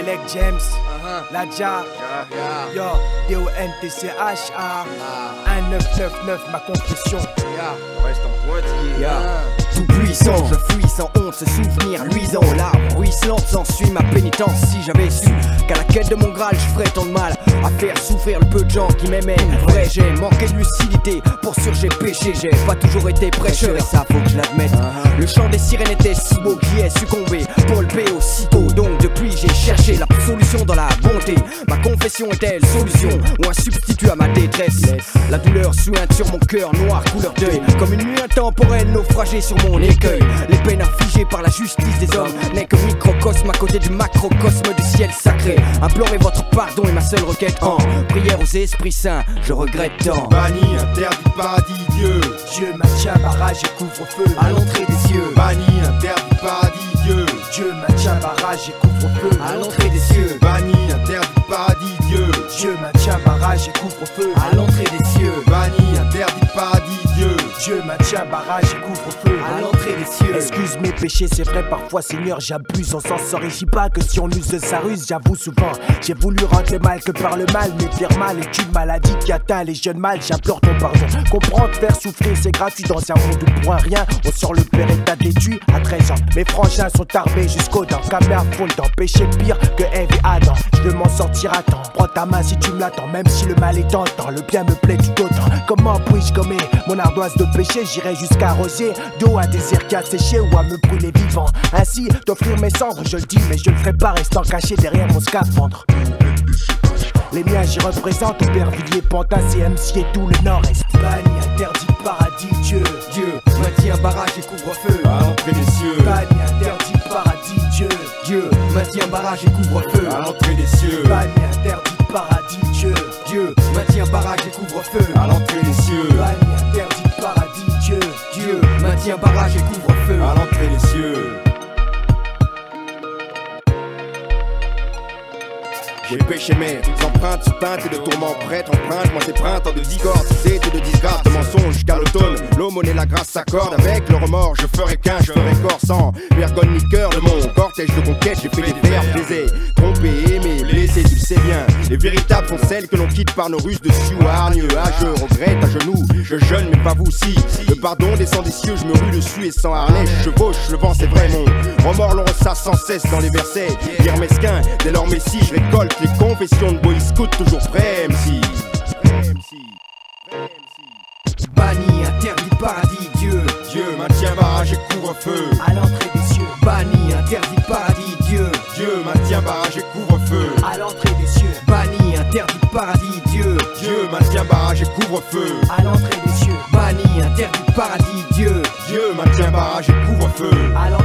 Select James, Ladja, yo, DONTCHA, 1999, ma confession. Reste en pointillé. Tout puissant, je fuis sans honte ce souvenir luisant. Larmes ruisselantes s'ensuit ma pénitence. Si j'avais su qu'à la quête de mon Graal je ferais tant de mal à faire souffrir le peu de gens qui m'aimaient. Vrai, j'ai manqué de lucidité, pour sûr j'ai péché. J'ai pas toujours été prêcheur et ça faut que je l'admette. Le chant des sirènes était si beau qu'il est succombé pour le paix aussitôt. Donc depuis j'ai cherché la solution dans la bonté. Ma confession était la solution ou un substitut à ma détresse. La douleur suinte sur mon cœur noir couleur deuil, comme une nuit intemporelle naufragée sur mon écueil. Les peines infligées par la justice des hommes n'est que microcosme à côté du macrocosme du ciel sacré. Implorez votre pardon est ma seule requête en prière aux esprits saints, je regrette tant. Banni, interdit, paradis, Dieu. Dieu maintient barrage et couvre-feu À l'entrée des cieux, Banni, interdit, paradis, Dieu. Dieu maintient barrage et couvre-feu à l'entrée des cieux, Banni, interdit, paradis, Dieu. Dieu maintient barrage et couvre-feu à l'entrée des cieux, Banni, interdit, paradis, Dieu. Dieu maintient barrage et couvre-feu à l'entrée des cieux. Excuse mes péchés, c'est vrai parfois Seigneur j'abuse. On s'en sortit pas que si on use de sa ruse. J'avoue souvent, j'ai voulu rendre mal que par le mal. Mais faire mal est une maladie qui atteint les jeunes mâles. J'implore ton pardon, comprendre, faire souffrir c'est gratuit. Dans un monde où pour un rien, on sort le père et t'as têtu à 13 ans. Mes frangins sont armés jusqu'aux dents, camé à fond dans péché pire que Ève et Adam. Je veux m'en sortir à temps, prends ta main si tu me l'attends. Même si le mal est tentant, le bien me plaît tout autant. Comment puis-je gommer mon ardoise de péché? J'irai jusqu'à arroser d'eau un désir qui a séché ou à me brûler vivant. Ainsi d'offrir mes cendres, je le dis mais je le ferai pas restant caché derrière mon scaphandre. Les miens j'y représente Aubervilliers, Pantin, CMC et tout le nord-est. Banni, interdit, paradis, Dieu. Dieu maintient barrage et couvre-feu À l'entrée des cieux. Banni, interdit, paradis, Dieu. Dieu maintient barrage et couvre-feu À l'entrée des cieux. Banni, interdit, paradis, Dieu. Dieu maintient barrage et couvre-feu À l'entrée des cieux. Banni, interdit, paradis, Dieu. Dieu maintient barrage et couvre-feu À l'entrée des cieux. J'ai péché mes empreintes sur teinte et de tourments prêtres. Empreintes, moi c'est printemps de discorde, c'est de disgrâce, de mensonges jusqu'à l'automne. L'aumône et la grâce s'accordent. Avec le remords, je ferai qu'un, je ferai corps sans vergogne ni cœur de mon cortège de conquête. J'ai fait des vers plaisés, trompé, aimé, blessé, tu le sais bien. Les véritables sont celles que l'on quitte par nos ruses de sioux hargneux. Ah, je regrette à genoux, je jeûne mais pas vous si. Le pardon descend des cieux, je me rue dessus et sans harnais. Je chevauche, le vent c'est vrai, mon remords l'on ressasse sans cesse dans les versets. Dire mesquin, dès lors messie, je récolte les confessions de boy scout, toujours prêt MC. Banni, interdit, paradis, Dieu. Dieu maintient barrage et couvre-feu. À l'entrée des cieux. Banni, interdit, paradis, Dieu. Dieu maintient barrage et couvre-feu. À l'entrée des cieux. Banni, interdit, paradis, Dieu. Dieu maintient barrage et couvre-feu. À l'entrée des cieux. Banni, interdit, paradis, Dieu. Dieu maintient barrage et couvre-feu. À l'entrée